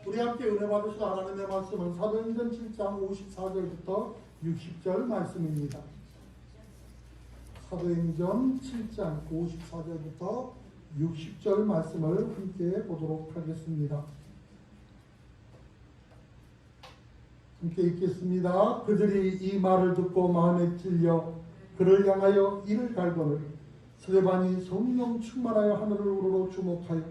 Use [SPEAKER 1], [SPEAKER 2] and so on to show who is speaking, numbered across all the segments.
[SPEAKER 1] 우리 함께 은혜 받으실 하나님의 말씀은 사도행전 7장 54절부터 60절 말씀입니다. 사도행전 7장 54절부터 60절 말씀을 함께 보도록 하겠습니다. 함께 읽겠습니다. 그들이 이 말을 듣고 마음에 찔려 그를 향하여 이를 갈거늘 스데반이 성령 충만하여 하늘을 우러러 주목하여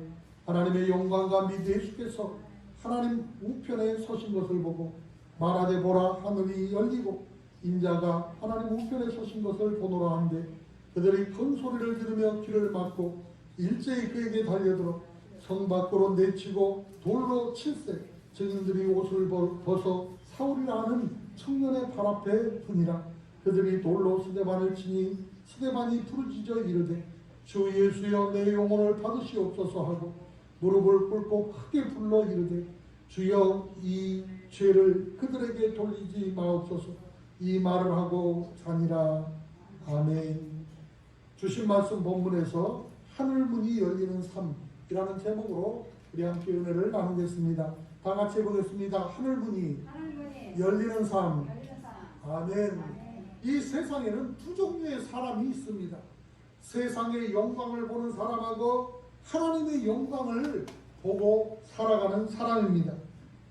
[SPEAKER 1] 하나님의 영광과 및 예수께서 하나님 우편에 서신 것을 보고 말하되 보라 하늘이 열리고 인자가 하나님 우편에 서신 것을 보노라 한데 그들이 큰 소리를 지르며 귀를 막고 일제히 그에게 달려들어 성 밖으로 내치고 돌로 칠세 증인들이 옷을 벗어 사울이라 하는 청년의 발 앞에 두니라. 그들이 돌로 스데반을 치니 스데반이 부르짖어 이르되 주 예수여 내 영혼을 받으시옵소서 하고 무릎을 꿇고 크게 불러 이르되 주여 이 죄를 그들에게 돌리지 마옵소서. 이 말을 하고 자니라. 아멘. 주신 말씀 본문에서 하늘문이 열리는 삶이라는 제목으로 우리 함께 은혜를 나누겠습니다. 다 같이 해보겠습니다. 하늘문이 열리는 삶. 아멘. 이 세상에는 두 종류의 사람이 있습니다. 세상의 영광을 보는 사람하고 하나님의 영광을 보고 살아가는 사람입니다.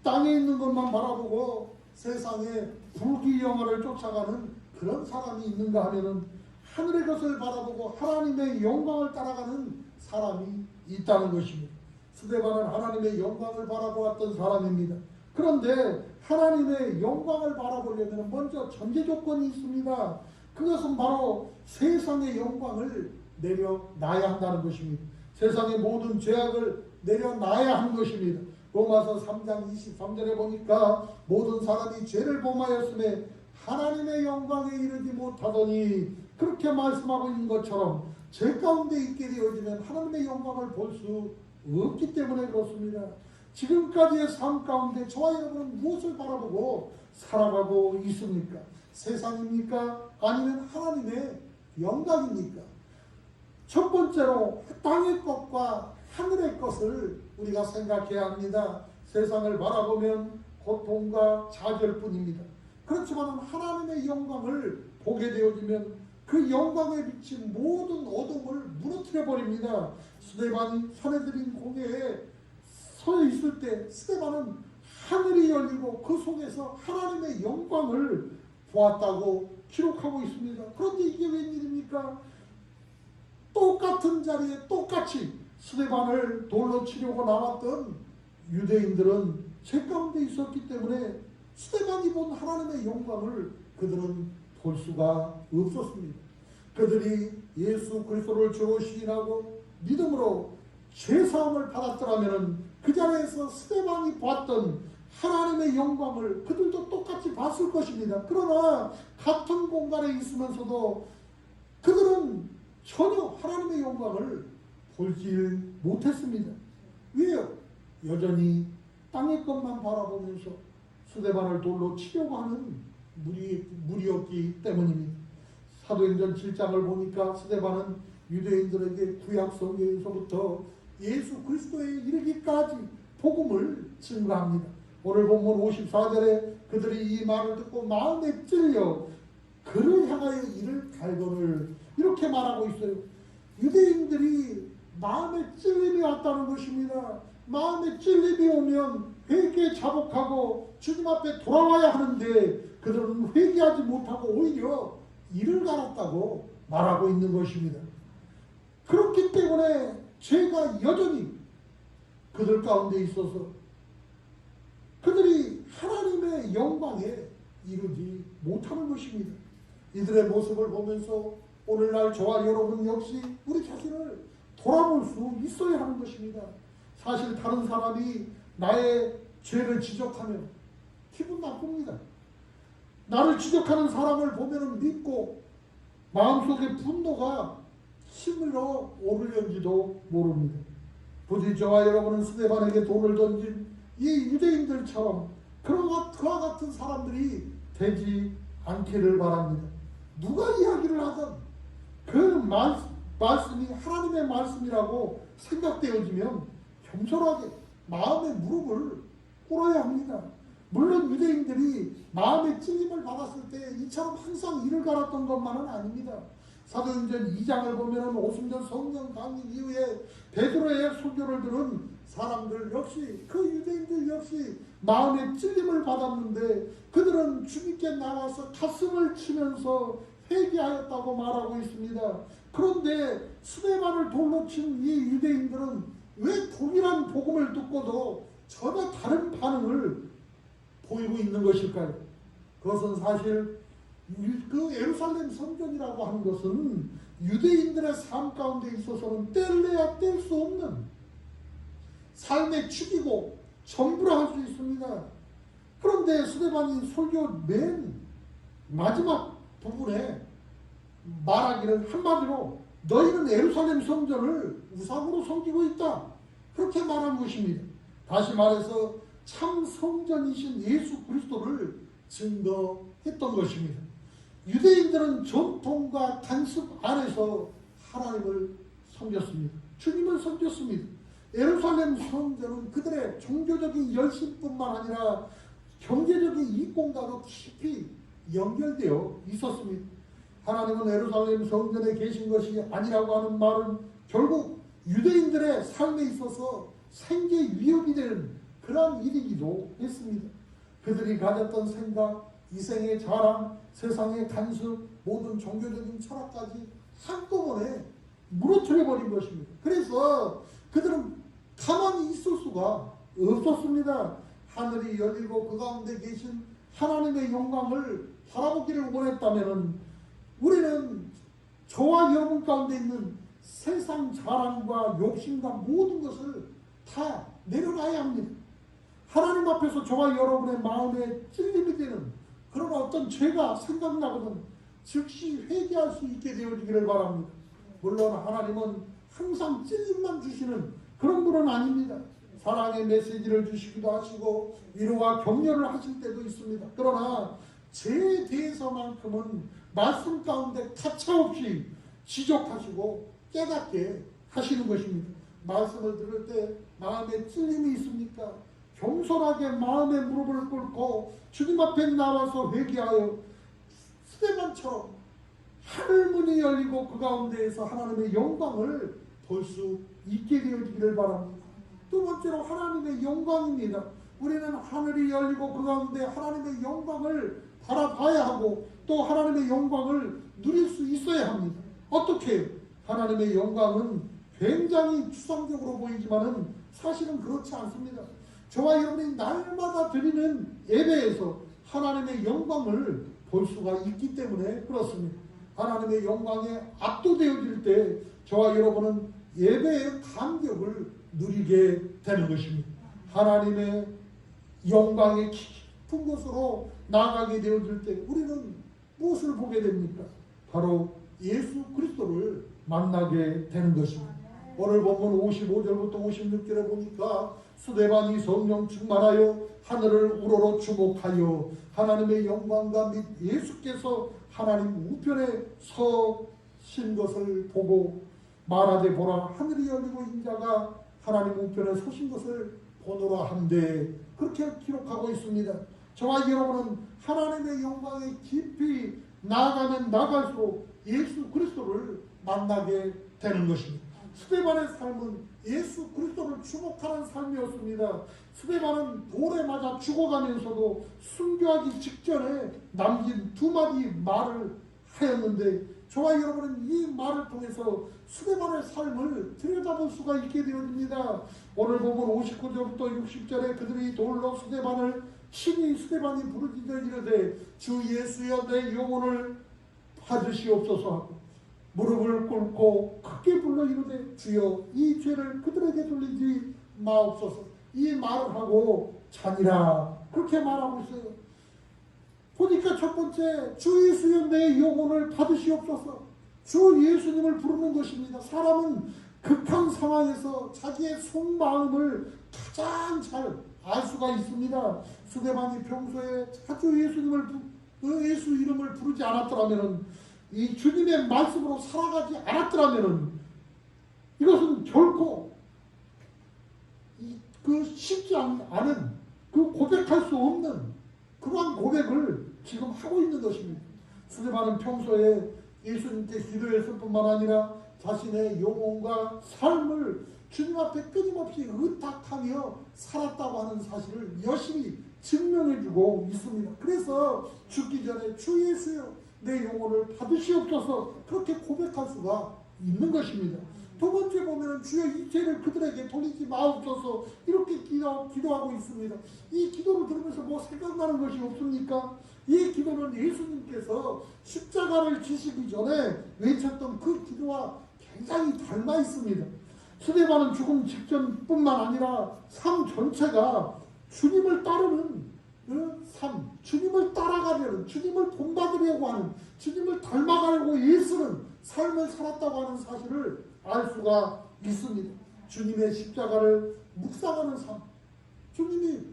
[SPEAKER 1] 땅에 있는 것만 바라보고 세상의 불기영화를 쫓아가는 그런 사람이 있는가 하면은 하늘의 것을 바라보고 하나님의 영광을 따라가는 사람이 있다는 것입니다. 스데반은 하나님의 영광을 바라보았던 사람입니다. 그런데 하나님의 영광을 바라보려면 먼저 전제 조건이 있습니다. 그것은 바로 세상의 영광을 내려놔야 한다는 것입니다. 세상의 모든 죄악을 내려놔야 하는 것입니다. 로마서 3장 23절에 보니까 모든 사람이 죄를 범하였음에 하나님의 영광에 이르지 못하더니 그렇게 말씀하고 있는 것처럼 죄 가운데 있게 되어지면 하나님의 영광을 볼 수 없기 때문에 그렇습니다. 지금까지의 삶 가운데 저와 여러분은 무엇을 바라보고 살아가고 있습니까? 세상입니까? 아니면 하나님의 영광입니까? 첫 번째로 땅의 것과 하늘의 것을 우리가 생각해야 합니다. 세상을 바라보면 고통과 좌절뿐입니다. 그렇지만 하나님의 영광을 보게 되어지면 그 영광에 비친 모든 어둠을 무너뜨려 버립니다. 스데반이 사내들인 공회에 서 있을 때 스데반은 하늘이 열리고 그 속에서 하나님의 영광을 보았다고 기록하고 있습니다. 그런데 이게 웬일입니까? 똑같은 자리에 똑같이 스데반을 돌로 치려고 나왔던 유대인들은 죄 가운데 있었기 때문에 스데반이 본 하나님의 영광을 그들은 볼 수가 없었습니다. 그들이 예수 그리스도를 주로 시인하고 믿음으로 죄사함을 받았더라면 그 자리에서 스데반이 봤던 하나님의 영광을 그들도 똑같이 봤을 것입니다. 그러나 같은 공간에 있으면서도 그들은 전혀 하나님의 영광을 보지 못했습니다. 왜요? 여전히 땅의 것만 바라보면서 스데반을 돌로 치려고 하는 무리였기 때문입니다. 사도행전 7장을 보니까 스데반은 유대인들에게 구약 성경에서부터 예수 그리스도에 이르기까지 복음을 증거합니다. 오늘 본문 54절에 그들이 이 말을 듣고 마음에 찔려 그를 향하여 이를 갈거늘 이렇게 말하고 있어요. 유대인들이 마음에 찔림이 왔다는 것입니다. 마음에 찔림이 오면 회개 자복하고 주님 앞에 돌아와야 하는데 그들은 회개하지 못하고 오히려 이를 갈았다고 말하고 있는 것입니다. 그렇기 때문에 죄가 여전히 그들 가운데 있어서 그들이 하나님의 영광에 이르지 못하는 것입니다. 이들의 모습을 보면서 오늘날 저와 여러분 역시 우리 자신을 돌아볼 수 있어야 하는 것입니다. 사실 다른 사람이 나의 죄를 지적하면 기분 나쁩니다. 나를 지적하는 사람을 보면 믿고 마음속에 분노가 치밀어 오르는지도 모릅니다. 부디 저와 여러분은 스데반에게 돌을 던진 이 유대인들처럼 그와 같은 사람들이 되지 않기를 바랍니다. 누가 이야기를 하든 그 말씀이 하나님의 말씀이라고 생각되어지면 겸손하게 마음의 무릎을 돌아야 합니다. 물론 유대인들이 마음의 찔림을 받았을 때 이처럼 항상 이를 갈았던 것만은 아닙니다. 사도행전 2장을 보면 오순절 성령 강림 이후에 베드로의 설교를 들은 사람들 역시 그 유대인들 역시 마음의 찔림을 받았는데 그들은 주님께 나와서 가슴을 치면서 회개하였다고 말하고 있습니다. 그런데 스데반을 돌로 친 이 유대인들은 왜 동일한 복음을 듣고도 전혀 다른 반응을 보이고 있는 것일까요? 그것은 사실 그 예루살렘 성전이라고 하는 것은 유대인들의 삶 가운데 있어서는 뗄래야 뗄 수 없는 삶의 축이고 전부라 할 수 있습니다. 그런데 스데반이 설교 맨 마지막 부분에 말하기를 한마디로 너희는 예루살렘 성전을 우상으로 섬기고 있다. 그렇게 말한 것입니다. 다시 말해서 참 성전이신 예수 그리스도를 증거했던 것입니다. 유대인들은 전통과 간습 안에서 하나님을 섬겼습니다. 주님을 섬겼습니다. 예루살렘 성전은 그들의 종교적인 열심뿐만 아니라 경제적인 이익공과도 깊이 연결되어 있었습니다. 하나님은 예루살렘 성전에 계신 것이 아니라고 하는 말은 결국 유대인들의 삶에 있어서 생계 위협이 되는 그런 일이기도 했습니다. 그들이 가졌던 생각, 이생의 자랑, 세상의 간섭, 모든 종교적인 철학까지 한꺼번에 무너뜨려 버린 것입니다. 그래서 그들은 가만히 있을 수가 없었습니다. 하늘이 열리고 그 가운데 계신 하나님의 영광을 바라보기를 원했다면 우리는 저와 여러분 가운데 있는 세상 자랑과 욕심과 모든 것을 다 내려놔야 합니다. 하나님 앞에서 저와 여러분의 마음에 찔림이 되는 그런 어떤 죄가 생각나거든 즉시 회개할 수 있게 되어지기를 바랍니다. 물론 하나님은 항상 찔림만 주시는 그런 분은 아닙니다. 사랑의 메시지를 주시기도 하시고 위로와 격려를 하실 때도 있습니다. 그러나 죄에 대해서만큼은 말씀 가운데 가차없이 지적하시고 깨닫게 하시는 것입니다. 말씀을 들을 때 마음에 찔림이 있습니까? 겸손하게 마음의 무릎을 꿇고 주님 앞에 나와서 회개하여 스데반처럼 하늘문이 열리고 그 가운데에서 하나님의 영광을 볼 수 있게 되어지기를 바랍니다. 두 번째로 하나님의 영광입니다. 우리는 하늘이 열리고 그 가운데 하나님의 영광을 바라봐야 하고 또 하나님의 영광을 누릴 수 있어야 합니다. 어떻게? 하나님의 영광은 굉장히 추상적으로 보이지만은 사실은 그렇지 않습니다. 저와 여러분이 날마다 드리는 예배에서 하나님의 영광을 볼 수가 있기 때문에 그렇습니다. 하나님의 영광에 압도되어질 때 저와 여러분은 예배의 감격을 누리게 되는 것입니다. 하나님의 영광의 깊은 곳으로 나아가게 되어질 때 우리는 무엇을 보게 됩니까? 바로 예수 그리스도를 만나게 되는 것입니다. 오늘 본문 55절부터 56절에 보니까 스데반이 성령 충만하여 하늘을 우러러 주목하여 하나님의 영광과 및 예수께서 하나님 우편에 서신 것을 보고 말하되 보라 하늘이 열리고 인자가 하나님 우편에 서신 것을 보노라 한데 그렇게 기록하고 있습니다. 저와 여러분은 하나님의 영광에 깊이 나아가면 나갈수록 예수 그리스도를 만나게 되는 것입니다. 스데반의 삶은 예수 그리스도를 주목하는 삶이었습니다. 스데반은 돌에 맞아 죽어가면서도 순교하기 직전에 남긴 두 마디 말을 하였는데 저와 여러분은 이 말을 통해서 스데반의 삶을 들여다볼 수가 있게 되었습니다. 오늘 보면 59절부터 60절에 그들이 돌로 스데반을 친히 스데반이 부르짖어 이르되 주 예수여 내 영혼을 받으시옵소서 하고 무릎을 꿇고 크게 불러 이르되 주여 이 죄를 그들에게 돌리지 마옵소서. 이 말을 하고 자니라 그렇게 말하고 있어요. 보니까 첫 번째 주 예수여 내 영혼을 받으시옵소서. 주 예수님을 부르는 것입니다. 사람은 극한 상황에서 자기의 속마음을 가장 잘 알 수가 있습니다. 스데반이 평소에 자주 예수 이름을 부르지 않았더라면 이 주님의 말씀으로 살아가지 않았더라면 이것은 결코 그 쉽지 않은 그 고백할 수 없는 그러한 고백을 지금 하고 있는 것입니다. 스데반은 평소에 예수님께 기도했을 뿐만 아니라 자신의 영혼과 삶을 주님 앞에 끊임없이 의탁하며 살았다고 하는 사실을 열심히 증명해주고 있습니다. 그래서 죽기 전에 주 예수여 내 영혼을 받으시옵소서 그렇게 고백할 수가 있는 것입니다. 두 번째 보면 주여 이 죄를 그들에게 돌리지 마옵소서 이렇게 기도하고 있습니다. 이 기도를 들으면서 뭐 생각나는 것이 없습니까? 이 기도는 예수님께서 십자가를 지시기 전에 외쳤던 그 기도와 굉장히 닮아 있습니다. 스데반은 죽음 직전뿐만 아니라 삶 전체가 주님을 따르는 그 삶, 주님을 따라가려는, 주님을 본받으려고 하는, 주님을 닮아가려고 애쓰는 삶을 살았다고 하는 사실을 알 수가 있습니다. 주님의 십자가를 묵상하는 삶, 주님이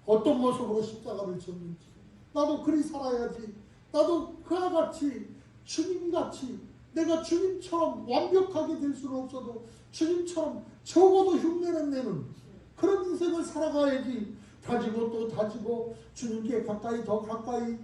[SPEAKER 1] 어떤 모습으로 십자가를 졌는지 나도 그리 살아야지, 나도 그와 같이 주님같이 내가 주님처럼 완벽하게 될 수는 없어도 주님처럼 적어도 흉내는 내는 그런 인생을 살아가야지 다지고 또 다지고 주님께 가까이 더 가까이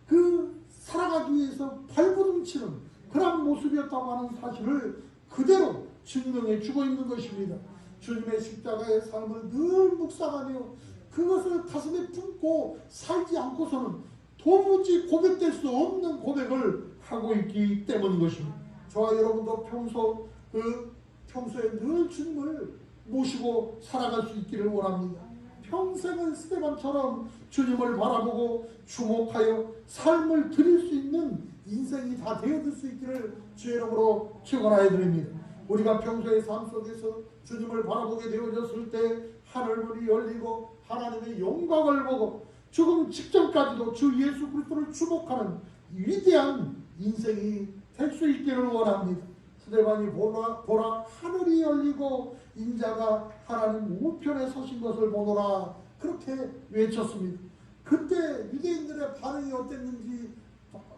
[SPEAKER 1] 그 살아가기 위해서 발버둥치는 그런 모습이었다고 하는 사실을 그대로 증명해 주고 있는 것입니다. 주님의 십자가의 삶을 늘 묵상하며 그것을 가슴에 품고 살지 않고서는 도무지 고백될 수 없는 고백을 하고 있기 때문인 것입니다. 저와 여러분도 평소에 늘 주님을 모시고 살아갈 수 있기를 원합니다. 평생을 스데반처럼 주님을 바라보고 주목하여 삶을 드릴 수 있는 인생이 다 되어질 수 있기를 주의 이름으로 축원하여 드립니다. 우리가 평소의 삶 속에서 주님을 바라보게 되어졌을 때 하늘문이 열리고 하나님의 영광을 보고 죽음 직전까지도 주 예수 그리스도를 주목하는 위대한 인생이 될 수 있기를 원합니다. 스데반이 보라 하늘이 열리고 인자가 하나님 우편에 서신 것을 보노라 그렇게 외쳤습니다. 그때 유대인들의 반응이 어땠는지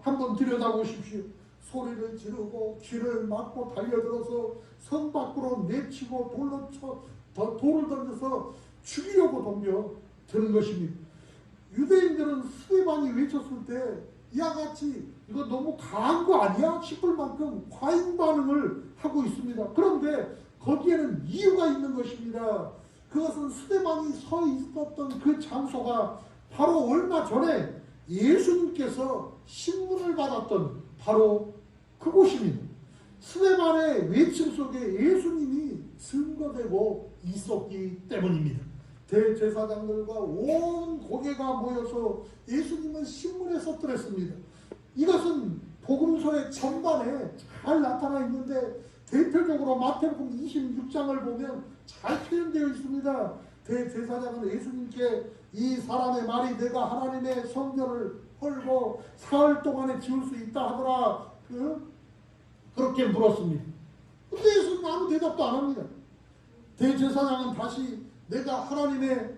[SPEAKER 1] 한번 들여다보십시오. 소리를 지르고 귀를 막고 달려들어서 성 밖으로 내치고 돌을 던져서 죽이려고 덤벼드는 것입니다. 유대인들은 스데반이 외쳤을 때 이와 같이 이거 너무 강한 거 아니야? 싶을 만큼 과잉 반응을 하고 있습니다. 그런데 거기에는 이유가 있는 것입니다. 그것은 스데반이 서 있었던 그 장소가 바로 얼마 전에 예수님께서 신문을 받았던 바로 그곳입니다. 스데반의 외침 속에 예수님이 증거되고 있었기 때문입니다. 대제사장들과 온 고개가 모여서 예수님은 신문에 썼더랬습니다. 이것은 복음서의 전반에 잘 나타나 있는데 대표적으로 마태복음 26장을 보면 잘 표현되어 있습니다. 대제사장은 예수님께 이 사람의 말이 내가 하나님의 성전을 헐고 사흘 동안에 지을 수 있다 하더라 그렇게 물었습니다. 근데 예수님은 아무 대답도 안 합니다. 대제사장은 다시 내가 하나님의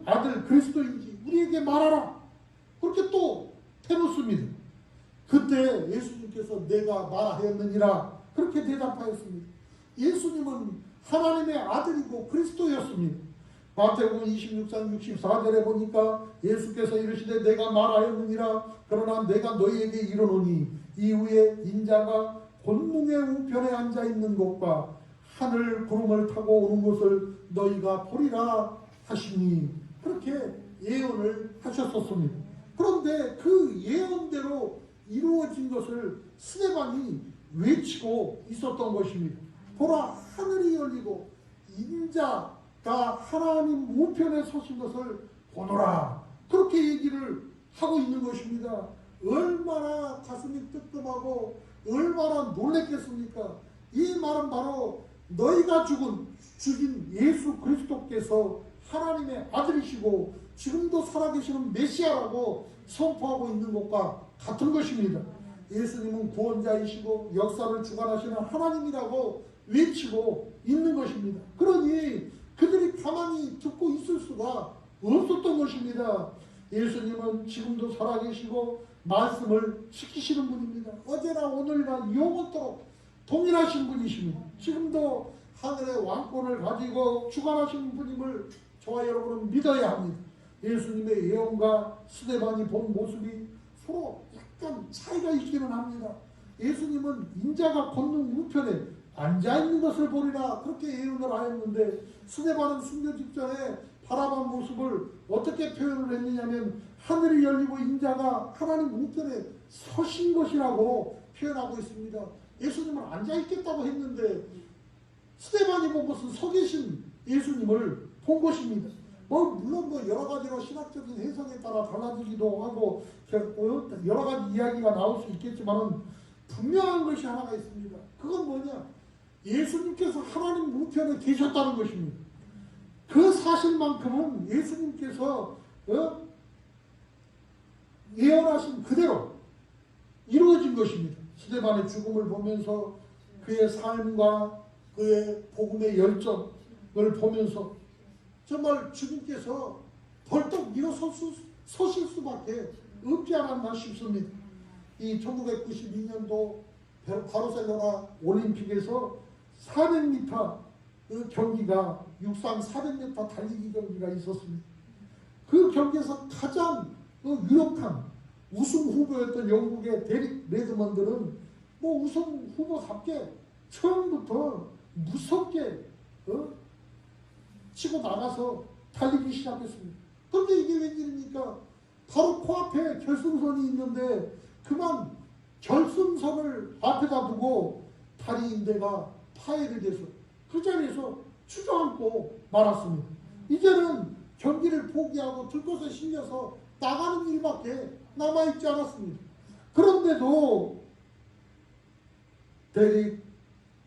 [SPEAKER 1] 아들 그리스도인지 우리에게 말하라 그렇게 또 해놓습니다. 그때 예수님께서 내가 말하였느니라 그렇게 대답하였습니다. 예수님은 하나님의 아들이고 그리스도였습니다. 마태복음 26장 64절에 보니까 예수께서 이르시되 내가 말하였느니라 그러나 내가 너희에게 이르노니 이후에 인자가 권능의 우편에 앉아있는 곳과 하늘 구름을 타고 오는 것을 너희가 보리라 하시니 그렇게 예언을 하셨었습니다. 그런데 그 예언대로 이루어진 것을 스데반이 외치고 있었던 것입니다. 보라 하늘이 열리고 인자가 하나님 우편에 서신 것을 보노라 그렇게 얘기를 하고 있는 것입니다. 얼마나 가슴이 뜨끔하고 얼마나 놀랬겠습니까? 이 말은 바로 너희가 죽인 예수 그리스도께서 하나님의 아들이시고 지금도 살아계시는 메시아라고 선포하고 있는 것과 같은 것입니다. 예수님은 구원자이시고 역사를 주관하시는 하나님이라고 외치고 있는 것입니다. 그러니 그들이 가만히 듣고 있을 수가 없었던 것입니다. 예수님은 지금도 살아계시고 말씀을 지키시는 분입니다. 어제나 오늘이나 영원토록 동일하신 분이십니다. 지금도 하늘의 왕권을 가지고 주관하시는 분임을 저와 여러분은 믿어야 합니다. 예수님의 예언과 스데반이 본 모습이 서로 약간 차이가 있기는 합니다. 예수님은 인자가 걷는 우편에 앉아있는 것을 보리라 그렇게 예언을 하였는데, 스데반은 순교 직전에 바라본 모습을 어떻게 표현을 했느냐면 하늘이 열리고 인자가 하나님 우편에 서신 것이라고 표현하고 있습니다. 예수님은 앉아있겠다고 했는데 스데반이 본 것은 서 계신 예수님을 본 것입니다. 물론 여러 가지로 신학적인 해석에 따라 달라지기도 하고 여러 가지 이야기가 나올 수 있겠지만 분명한 것이 하나가 있습니다. 그건 뭐냐? 예수님께서 하나님 우편에 계셨다는 것입니다. 그 사실만큼은 예수님께서 예언하신 그대로 이루어진 것입니다. 스데반의 죽음을 보면서 그의 삶과 그의 복음의 열정을 보면서 정말 주님께서 벌떡 일어서실 수밖에 없지 않았나 싶습니다. 이 1992년도 바르셀로나 올림픽에서 400m 그 경기가 육상 400m 달리기 경기가 있었습니다. 그 경기에서 가장 유력한 우승 후보였던 영국의 데릭 레드먼드는 우승 후보답게 처음부터 무섭게 치고 나가서 달리기 시작했습니다. 그런데 이게 웬일입니까? 바로 코앞에 결승선이 있는데 그만 결승선을 앞에다 두고 다리 인대가 파열이 돼서 그 자리에서 주저앉고 말았습니다. 이제는 경기를 포기하고 들것에 실려서 나가는 일밖에 남아있지 않았습니다. 그런데도 데릭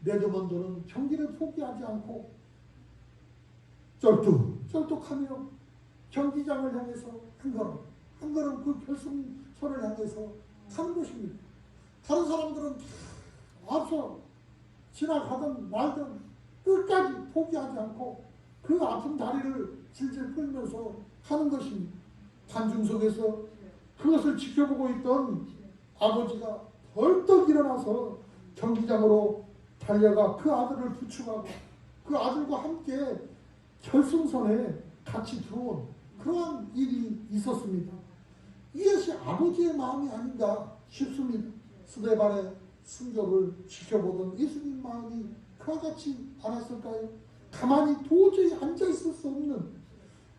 [SPEAKER 1] 레드먼드는 경기를 포기하지 않고 쩔뚝하며 경기장을 향해서 한 걸음 그 결승선을 향해서 가는 것입니다. 다른 사람들은 앞서 지나가든 말든 끝까지 포기하지 않고 그 아픈 다리를 질질 끌면서 가는 것입니다. 관중 속에서 그것을 지켜보고 있던 아버지가 벌떡 일어나서 경기장으로 달려가 그 아들을 부축하고 그 아들과 함께 결승선에 같이 들어온 그러한 일이 있었습니다. 이것이 아버지의 마음이 아닌가 싶습니다. 스데반의 순교를 지켜보던 예수님 마음이 그와 같지 않았을까요? 가만히 도저히 앉아있을 수 없는,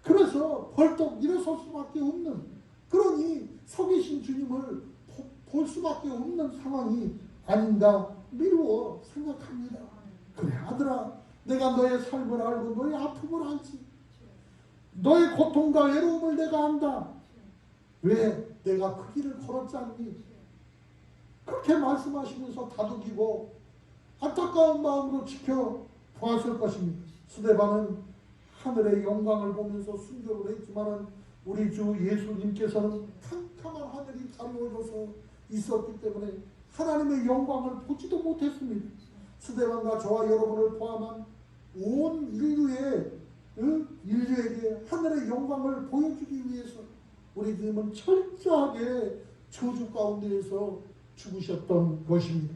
[SPEAKER 1] 그래서 벌떡 일어설 수밖에 없는, 그러니 서 계신 주님을 볼 수밖에 없는 상황이 아닌가 미루어 생각합니다. 그래 아들아, 내가 너의 삶을 알고 너의 아픔을 알지. 너의 고통과 외로움을 내가 안다. 왜 내가 그 길을 걸었지 않니? 그렇게 말씀하시면서 다독이고 안타까운 마음으로 지켜보았을 것입니다. 스데반은 하늘의 영광을 보면서 순교를 했지만 우리 주 예수님께서는 캄캄한 하늘이 가려워져서 있었기 때문에 하나님의 영광을 보지도 못했습니다. 스데반과 저와 여러분을 포함한 온 인류에게 하늘의 영광을 보여주기 위해서 우리 주님은 철저하게 저주 가운데에서 죽으셨던 것입니다.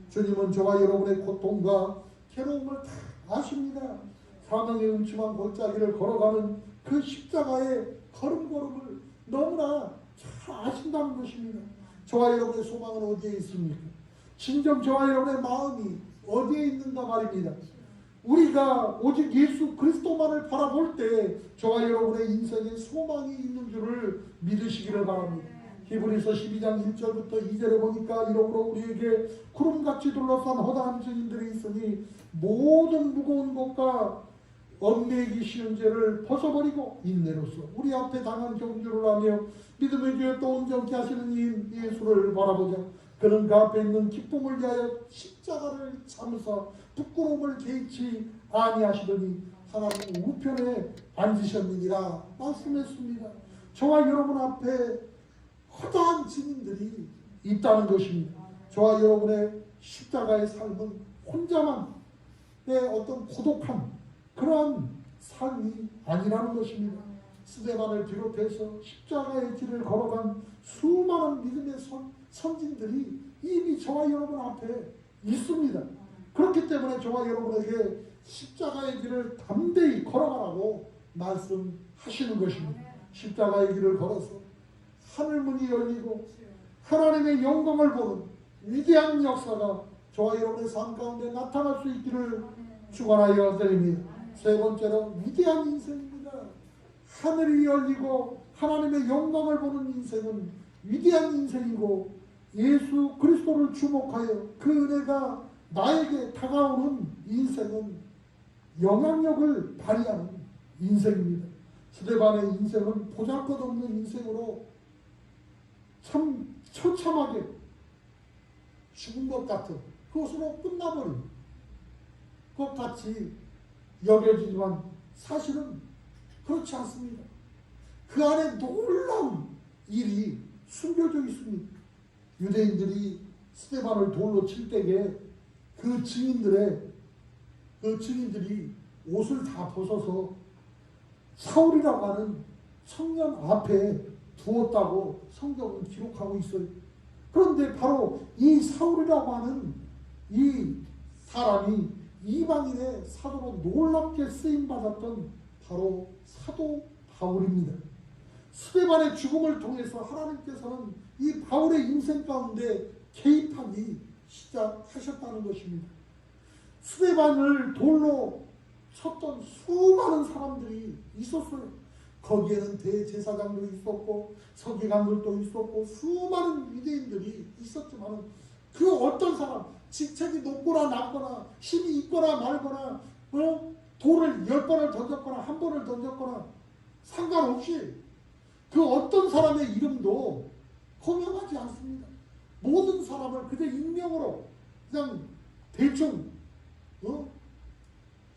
[SPEAKER 1] 주님은 저와 여러분의 고통과 괴로움을 다 아십니다. 사망의 음침한 골짜기를 걸어가는 그 십자가의 걸음걸음을 너무나 잘 아신다는 것입니다. 저와 여러분의 소망은 어디에 있습니까? 진정 저와 여러분의 마음이 어디에 있는가 말입니다. 우리가 오직 예수 그리스도만을 바라볼 때 저와 여러분의 인생에 소망이 있는 줄을 믿으시기를 바랍니다. 히브리서 12장 1절부터 2절에 보니까 이러므로 우리에게 구름같이 둘러싼 허다한 증인들이 있으니 모든 무거운 것과 얽매이기 쉬운 죄를 벗어버리고 인내로서 우리 앞에 당한 경주를 하며 믿음의 주에 또 온전케 하시는 이인 예수를 바라보자. 그는 그 앞에 있는 기쁨을 위하여 십자가를 참으사 부끄러움을 개의치 아니하시더니 하나님 우편에 앉으셨느니라 말씀했습니다. 저와 여러분 앞에 허다한 증인들이 있다는 것입니다. 저와 여러분의 십자가의 삶은 혼자만의 어떤 고독한 그러한 삶이 아니라는 것입니다. 스데반을 비롯해서 십자가의 길을 걸어간 수많은 믿음의 선진들이 이미 저와 여러분 앞에 있습니다. 그렇기 때문에 저와 여러분에게 십자가의 길을 담대히 걸어가라고 말씀하시는 것입니다. 십자가의 길을 걸어서 하늘문이 열리고 하나님의 영광을 보는 위대한 역사가 저와 여러분의 삶 가운데 나타날 수 있기를 축원하여 드립니다. 세 번째로 위대한 인생입니다. 하늘이 열리고 하나님의 영광을 보는 인생은 위대한 인생이고, 예수 그리스도를 주목하여 그 은혜가 나에게 다가오는 인생은 영향력을 발휘하는 인생입니다. 스데반의 인생은 보잘것없는 인생으로 참 처참하게 죽은 것 같은, 그것으로 끝나버린 것 같이 여겨지지만 사실은 그렇지 않습니다. 그 안에 놀라운 일이 숨겨져 있습니다. 유대인들이 스데반을 돌로 칠 때에 그 증인들이 옷을 다 벗어서 사울이라고 하는 청년 앞에 두었다고 성경은 기록하고 있어요. 그런데 바로 이 사울이라고 하는 이 사람이 이방인의 사도로 놀랍게 쓰임받았던 바로 사도 바울입니다. 스데반의 죽음을 통해서 하나님께서는 이 바울의 인생 가운데 개입하기 시작하셨다는 것입니다. 스데반을 돌로 쳤던 수많은 사람들이 있었어요. 거기에는 대제사장도 있었고 서기관들도 있었고 수많은 유대인들이 있었지만 그 어떤 사람, 직책이 높거나 낮거나 힘이 있거나 말거나 돌을 10번을 던졌거나 1번을 던졌거나 상관없이 그 어떤 사람의 이름도 호명하지 않습니다. 모든 사람을 그저 익명으로 그냥 대충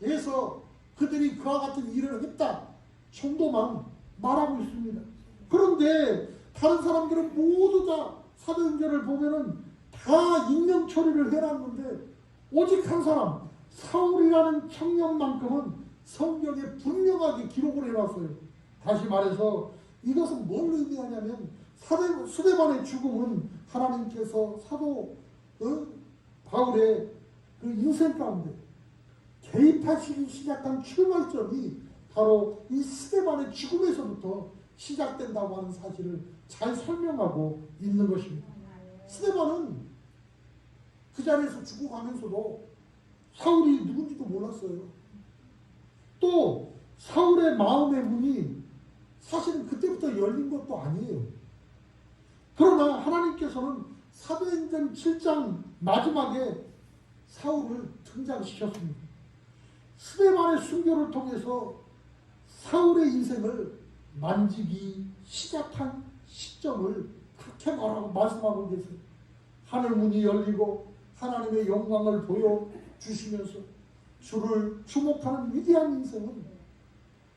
[SPEAKER 1] 해서 그들이 그와 같은 일을 했다 정도만 말하고 있습니다. 그런데 다른 사람들은 모두 다 사도행전을 보면은 다 익명 처리를 해놨는데 오직 한 사람 사울이라는 청년만큼은 성경에 분명하게 기록을 해놨어요. 다시 말해서 이것은 뭘 의미하냐면 스데반의 죽음은 하나님께서 사도 바울의 그 인생 가운데 개입하시기 시작한 출발점이 바로 이 스데반의 죽음에서부터 시작된다고 하는 사실을 잘 설명하고 있는 것입니다. 스데반은 그 자리에서 죽어가면서도 사울이 누군지도 몰랐어요. 또 사울의 마음의 문이 사실은 그때부터 열린 것도 아니에요. 그러나 하나님께서는 사도행전 7장 마지막에 사울을 등장시켰습니다. 스데반의 순교를 통해서 사울의 인생을 만지기 시작한 시점을 그렇게 말씀하고 계세요. 하늘문이 열리고 하나님의 영광을 보여주시면서 주를 주목하는 위대한 인생은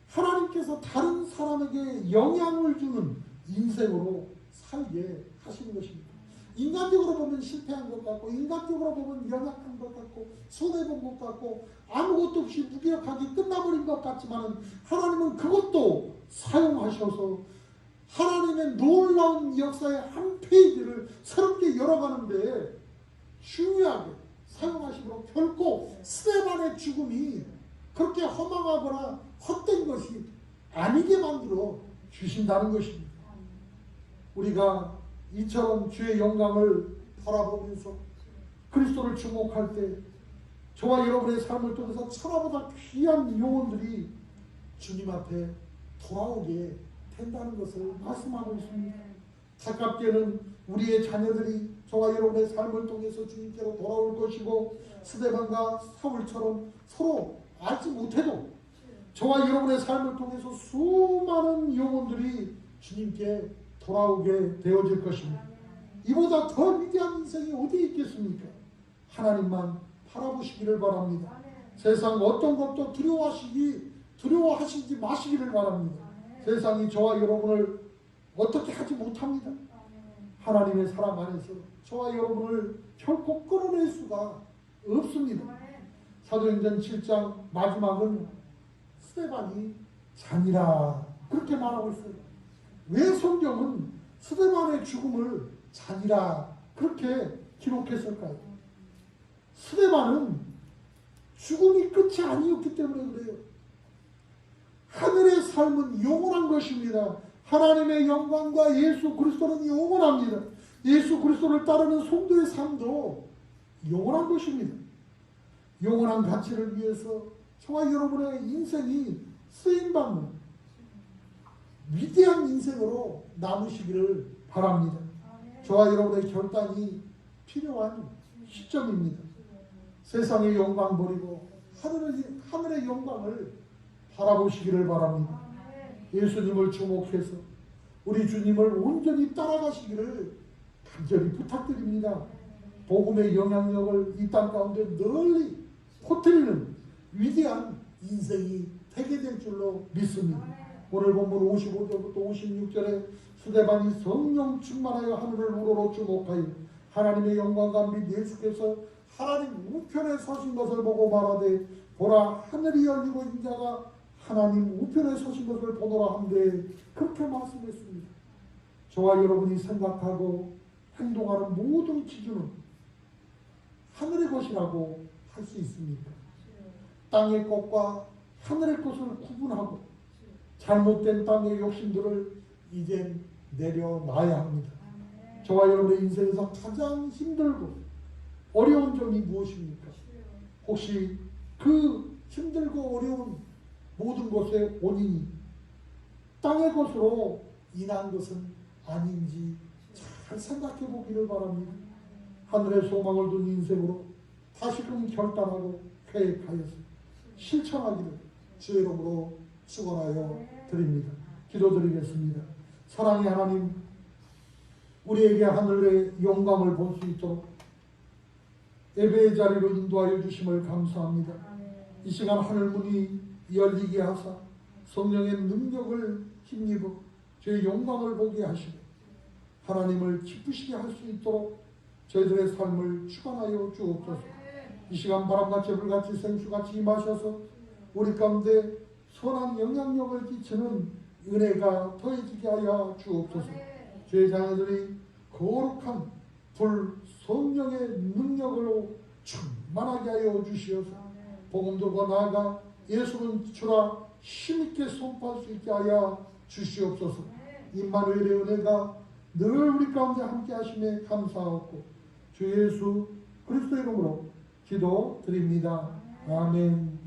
[SPEAKER 1] 하나님께서 다른 사람에게 영향을 주는 인생으로 살게 하시는 것입니다. 인간적으로 보면 실패한 것 같고, 인간적으로 보면 연약한 것 같고, 손해본 것 같고, 아무것도 없이 무기력하게 끝나버린 것 같지만 하나님은 그것도 사용하셔서 하나님의 놀라운 역사의 한 페이지를 새롭게 열어가는데 중요하게 사용하시므로 결코 스데반의 죽음이 그렇게 허망하거나 헛된 것이 아니게 만들어 주신다는 것입니다. 우리가 이처럼 주의 영광을 바라보면서 그리스도를 주목할 때 저와 여러분의 삶을 통해서 천하보다 귀한 영혼들이 주님 앞에 돌아오게 된다는 것을 말씀하고 있습니다. 가깝게는 우리의 자녀들이 저와 여러분의 삶을 통해서 주님께로 돌아올 것이고, 스데반과 사울처럼 서로 알지 못해도 저와 여러분의 삶을 통해서 수많은 영혼들이 주님께 돌아오게 되어질 것입니다. 이보다 더 위대한 인생이 어디 있겠습니까? 하나님만 바라보시기를 바랍니다. 세상 어떤 것도 두려워하시지 마시기를 바랍니다. 세상이 저와 여러분을 어떻게 하지 못합니다. 하나님의 사랑 안에서 저와 여러분을 결코 끌어낼 수가 없습니다. 사도행전 7장 마지막은 스데반이 잔이라 그렇게 말하고 있어요. 왜 성경은 스데반의 죽음을 잔이라 그렇게 기록했을까요? 스데반은 죽음이 끝이 아니었기 때문에 그래요. 하늘의 삶은 영원한 것입니다. 하나님의 영광과 예수 그리스도는 영원합니다. 예수 그리스도를 따르는 성도의 삶도 영원한 것입니다. 영원한 가치를 위해서 저와 여러분의 인생이 쓰임받는 위대한 인생으로 남으시기를 바랍니다. 저와 여러분의 결단이 필요한 시점입니다. 세상의 영광 버리고 하늘의 영광을 바라보시기를 바랍니다. 예수님을 주목해서 우리 주님을 온전히 따라가시기를 간절히 부탁드립니다. 복음의 영향력을 이 땅 가운데 널리 퍼뜨리는 위대한 인생이 되게 될 줄로 믿습니다. 오늘 본문 55절부터 56절에 스데반이 성령 충만하여 하늘을 우러러 주목하여 하나님의 영광과 및 예수께서 하나님 우편에 서신 것을 보고 말하되 보라 하늘이 열리고 인자가 하나님 우편에 서신 것을 보노라 한데 그렇게 말씀했습니다. 저와 여러분이 생각하고 행동하는 모든 기준은 하늘의 것이라고 할 수 있습니까? 땅의 것과 하늘의 것을 구분하고 잘못된 땅의 욕심들을 이젠 내려놔야 합니다. 저와 여러분의 인생에서 가장 힘들고 어려운 점이 무엇입니까? 혹시 그 힘들고 어려운 모든 것의 원인이 땅의 것으로 인한 것은 아닌지 잘 생각해 보기를 바랍니다. 하늘의 소망을 둔 인생으로 다시금 결단하고 계획하여서 실천하기를 주의 이름으로 축원하여 드립니다. 기도드리겠습니다. 사랑의 하나님, 우리에게 하늘의 영광을 볼 수 있도록 예배의 자리로 인도하여 주심을 감사합니다. 이 시간 하늘문이 열리게 하사 성령의 능력을 힘입어 주의 영광을 보게 하시고 하나님을 기쁘시게 할 수 있도록 저희들의 삶을 주관하여 주옵소서. 이 시간 바람같이 불같이 생수같이 임하셔서 우리 가운데 선한 영향력을 끼치는 은혜가 더해지게 하여 주옵소서. 주의 자녀들이 거룩한 불 성령의 능력으로 충만하게 하여 주시어서 복음들과 나아가 예수는 주라 힘있게 선포할 수 있게 하여 주시옵소서. 임마누엘의 은혜가 늘 우리 가운데 함께 하심에 감사하고 주 예수 그리스도 이름으로 기도드립니다. 아멘.